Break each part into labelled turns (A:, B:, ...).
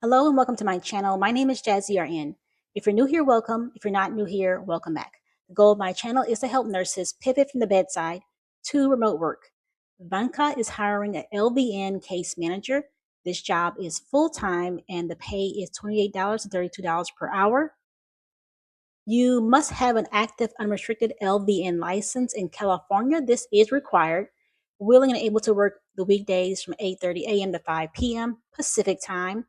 A: Hello and welcome to my channel. My name is Jazzy RN. If you're new here, welcome. If you're not new here, welcome back. The goal of my channel is to help nurses pivot from the bedside to remote work. Vynca is hiring an LVN Case Manager. This job is full-time and the pay is $28 to $32 per hour. You must have an active unrestricted LVN license in California. This is required. Willing and able to work the weekdays from 8:30 a.m. to 5 p.m. Pacific time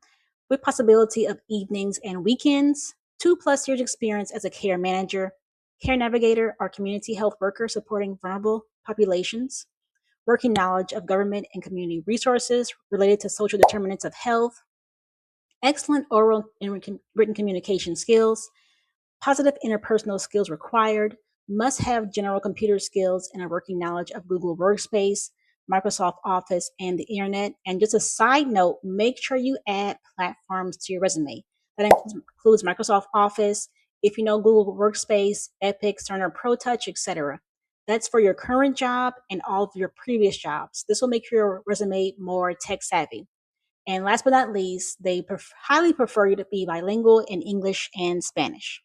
A: with possibility of evenings and weekends. 2+ years experience as a care manager, care navigator, or community health worker supporting vulnerable populations. Working knowledge of government and community resources related to social determinants of health. Excellent oral and written communication skills. Positive interpersonal skills required. Must have general computer skills and a working knowledge of Google Workspace, Microsoft Office, and the internet. And just a side note, make sure you add platforms to your resume. That includes Microsoft Office, if you know Google Workspace, Epic, Cerner ProTouch, etc. That's for your current job and all of your previous jobs. This will make your resume more tech savvy. And last but not least, they highly prefer you to be bilingual in English and Spanish.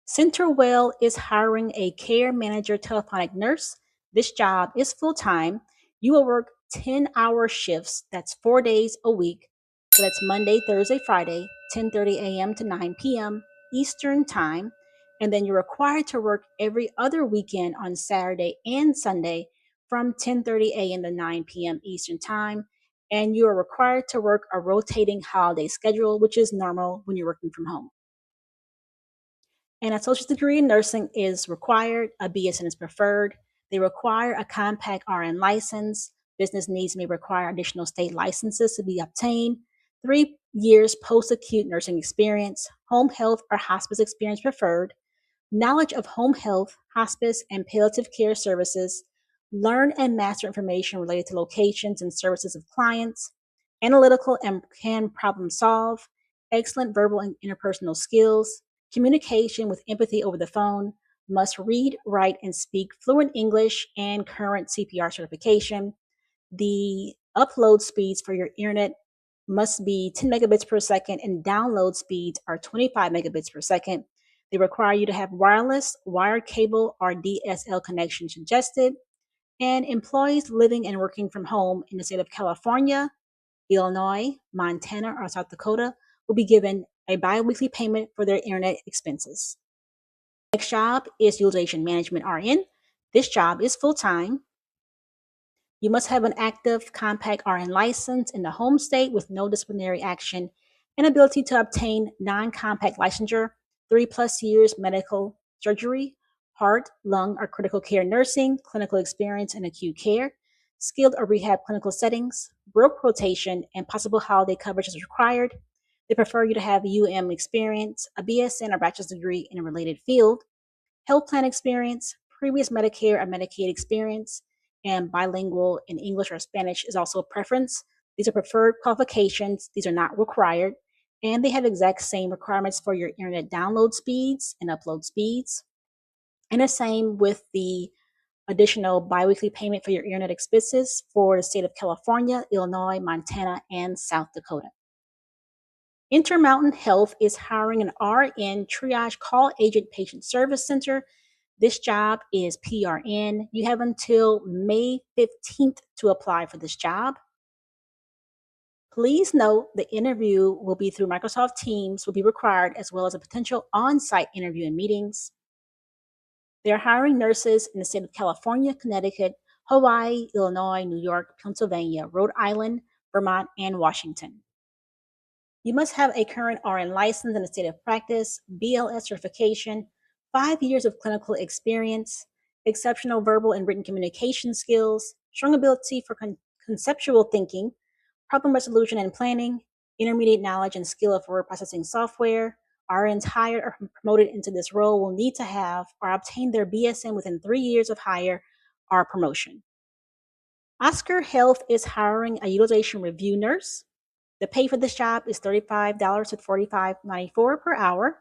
A: CenterWell is hiring a care manager telephonic nurse. This job is full-time. You will work 10-hour shifts. That's 4 days a week. So that's Monday, Thursday, Friday, 10:30 a.m. to 9 p.m. Eastern Time. And then you're required to work every other weekend on Saturday and Sunday from 10:30 a.m. to 9 p.m. Eastern Time. And you are required to work a rotating holiday schedule, which is normal when you're working from home. And a associate's degree in nursing is required. A BSN is preferred. They require a compact RN license. Business needs may require additional state licenses to be obtained. 3 years post-acute nursing experience. Home health or hospice experience preferred. Knowledge of home health, hospice, and palliative care services. Learn and master information related to locations and services of clients. Analytical and can problem solve. Excellent verbal and interpersonal skills. Communication with empathy over the phone. Must read, write, and speak fluent English and current CPR certification. The upload speeds for your internet must be 10 megabits per second and download speeds are 25 megabits per second. They require you to have wireless, wired cable, or DSL connection suggested. And employees living and working from home in the state of California, Illinois, Montana, or South Dakota will be given a bi-weekly payment for their internet expenses. Next job is Utilization Management RN. This job is full-time. You must have an active compact RN license in the home state with no disciplinary action and ability to obtain non-compact licensure, 3+ years medical surgery, heart, lung, or critical care nursing, clinical experience in acute care, skilled or rehab clinical settings, broke rotation, and possible holiday coverage is required. They prefer you to have experience, a BSN or bachelor's degree in a related field, health plan experience, previous Medicare or Medicaid experience, and bilingual in English or Spanish is also a preference. These are preferred qualifications. These are not required. And they have exact same requirements for your internet download speeds and upload speeds. And the same with the additional biweekly payment for your internet expenses for the state of California, Illinois, Montana, and South Dakota. Intermountain Health is hiring an RN triage call agent patient service center. This job is PRN. You have until May 15th to apply for this job. Please note the interview will be through Microsoft Teams, will be required, as well as a potential on-site interview and meetings. They're hiring nurses in the state of California, Connecticut, Hawaii, Illinois, New York, Pennsylvania, Rhode Island, Vermont, and Washington. You must have a current RN license in the state of practice, BLS certification, 5 years of clinical experience, exceptional verbal and written communication skills, strong ability for conceptual thinking, problem resolution and planning, intermediate knowledge and skill of word processing software. RNs hired or promoted into this role will need to have or obtain their BSN within 3 years of hire or promotion. Oscar Health is hiring a utilization review nurse. The pay for this job is $35 to $45.94 per hour.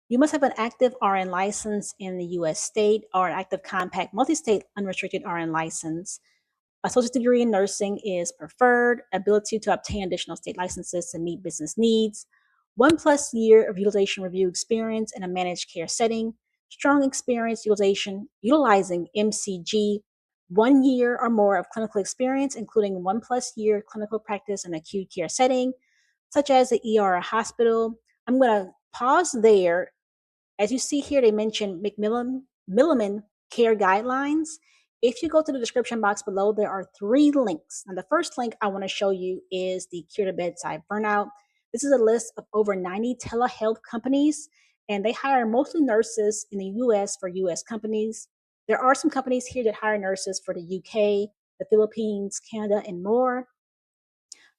A: You must have an active RN license in the U.S. state or an active compact multi-state unrestricted RN license. Associate degree in nursing is preferred. Ability to obtain additional state licenses to meet business needs. 1+ year of utilization review experience in a managed care setting. Strong experience utilizing MCG. 1 year or more of clinical experience, including 1+ year clinical practice in acute care setting, such as the ER or hospital. I'm going to pause there. As you see here, they mention Milliman care guidelines. If you go to the description box below, there are 3 links. And the first link I want to show you is the Cure to Bedside Burnout. This is a list of over 90 telehealth companies, and they hire mostly nurses in the US for US companies. There are some companies here that hire nurses for the UK, the Philippines, Canada, and more.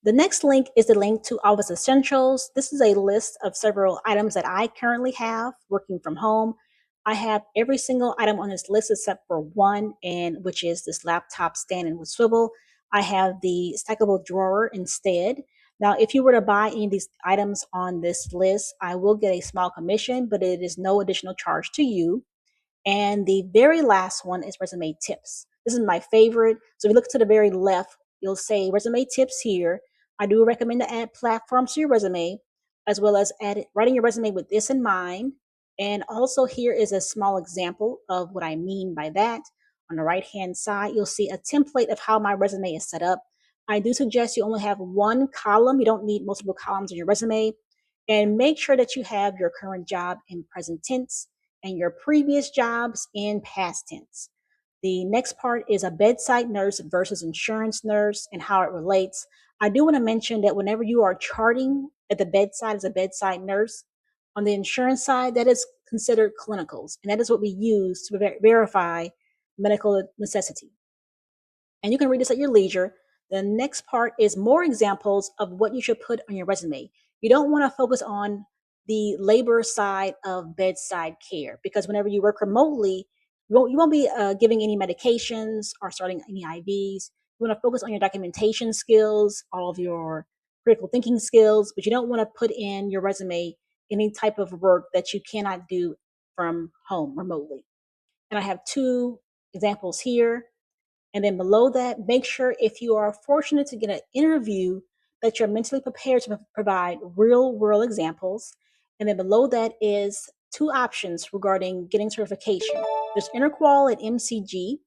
A: The next link is the link to Office Essentials. This is a list of several items that I currently have working from home. I have every single item on this list except for one, and which is this laptop stand and with swivel. I have the stackable drawer instead. Now, if you were to buy any of these items on this list, I will get a small commission, but it is no additional charge to you. And the very last one is resume tips. This is my favorite. So if you look to the very left, you'll say resume tips here. I do recommend to add platforms to your resume, as well as writing your resume with this in mind. And also here is a small example of what I mean by that. On the right-hand side, you'll see a template of how my resume is set up. I do suggest you only have one column. You don't need multiple columns in your resume. And make sure that you have your current job in present tense and your previous jobs in past tense. The next part is a bedside nurse versus insurance nurse and how it relates. I do want to mention that whenever you are charting at the bedside as a bedside nurse, on the insurance side, that is considered clinicals, and that is what we use to verify medical necessity. And you can read this at your leisure. The next part is more examples of what you should put on your resume. You don't want to focus on the labor side of bedside care, because whenever you work remotely, you won't be giving any medications or starting any IVs. You want to focus on your documentation skills, all of your critical thinking skills, but you don't want to put in your resume any type of work that you cannot do from home remotely. And I have 2 examples here. And then below that, make sure if you are fortunate to get an interview that you're mentally prepared to provide real world examples. And then below that is 2 options regarding getting certification. There's Interqual and MCG.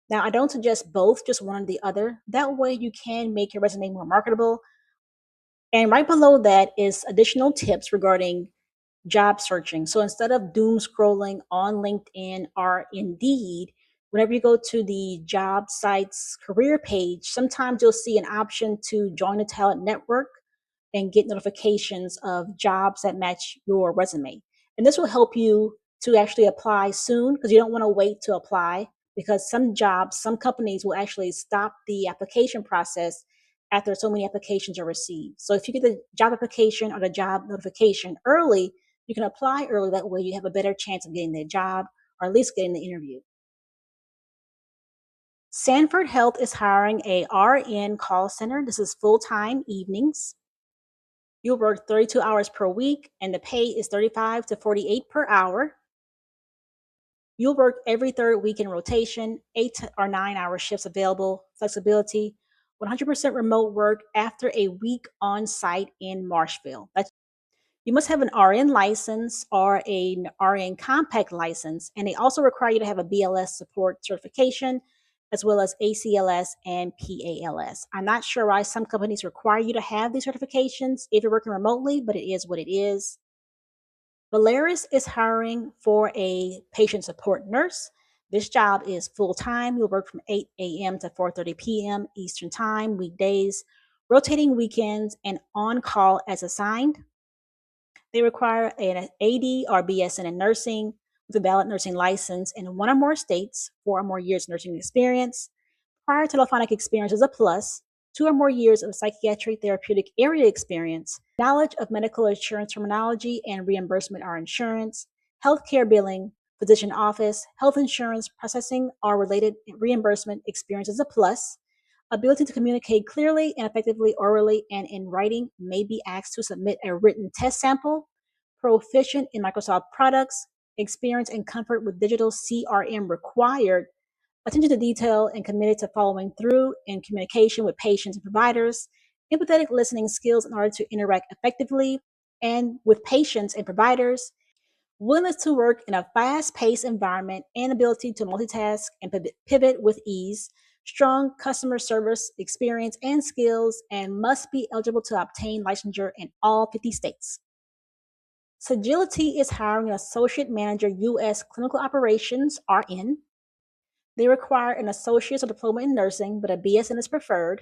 A: Now, I don't suggest both, just one or the other. That way you can make your resume more marketable. And right below that is additional tips regarding job searching. So instead of doom scrolling on LinkedIn or Indeed, whenever you go to the job site's career page, sometimes you'll see an option to join a talent network and get notifications of jobs that match your resume. And this will help you to actually apply soon, because you don't want to wait to apply, because some jobs, some companies will actually stop the application process after so many applications are received. So if you get the job application or the job notification early, you can apply early. That way you have a better chance of getting the job, or at least getting the interview. Sanford Health is hiring a RN call center. This is full-time evenings. You'll work 32 hours per week, and the pay is 35 to 48 per hour. You'll work every 3rd week in rotation, 8 or 9-hour shifts available, flexibility, 100% remote work after a week on site in Marshville. You must have an RN license or an RN compact license, and they also require you to have a BLS support certification, as well as ACLS and PALS. I'm not sure why some companies require you to have these certifications if you're working remotely, but it is what it is. Valeris is hiring for a patient support nurse. This job is full-time. You'll work from 8 a.m. to 4:30 p.m. Eastern Time, weekdays, rotating weekends, and on call as assigned. They require an AD or BSN in nursing with a valid nursing license in 1 or more states, 4 or more years nursing experience. Prior telephonic experience is a plus, 2 or more years of psychiatric therapeutic area experience, knowledge of medical insurance terminology and reimbursement or insurance, healthcare billing, physician office, health insurance processing or related reimbursement experience is a plus. Ability to communicate clearly and effectively orally and in writing, may be asked to submit a written test sample. Proficient in Microsoft products, experience and comfort with digital CRM required. attention to detail, and committed to following through in communication with patients and providers, empathetic listening skills in order to interact effectively and with patients and providers, willingness to work in a fast-paced environment, and ability to multitask and pivot with ease, strong customer service experience and skills, and must be eligible to obtain licensure in all 50 states. Sagility is hiring an Associate Manager U.S. Clinical Operations RN. They require an associate's or diploma in nursing, but a BSN is preferred.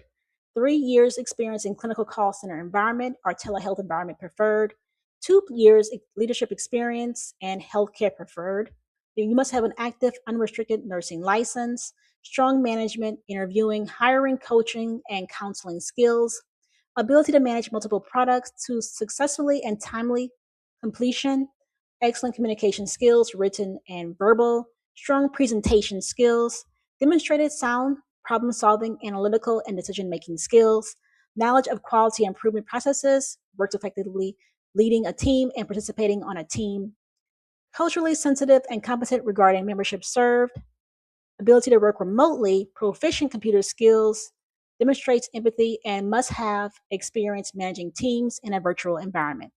A: 3 years experience in clinical call center environment or telehealth environment preferred. 2 years leadership experience and healthcare preferred. You must have an active, unrestricted nursing license, strong management, interviewing, hiring, coaching, and counseling skills, ability to manage multiple products to successfully and timely completion, excellent communication skills, written and verbal, strong presentation skills, demonstrated sound problem solving, analytical, and decision making skills, knowledge of quality improvement processes, works effectively leading a team and participating on a team, culturally sensitive and competent regarding membership served, ability to work remotely, proficient computer skills, demonstrates empathy, and must have experience managing teams in a virtual environment.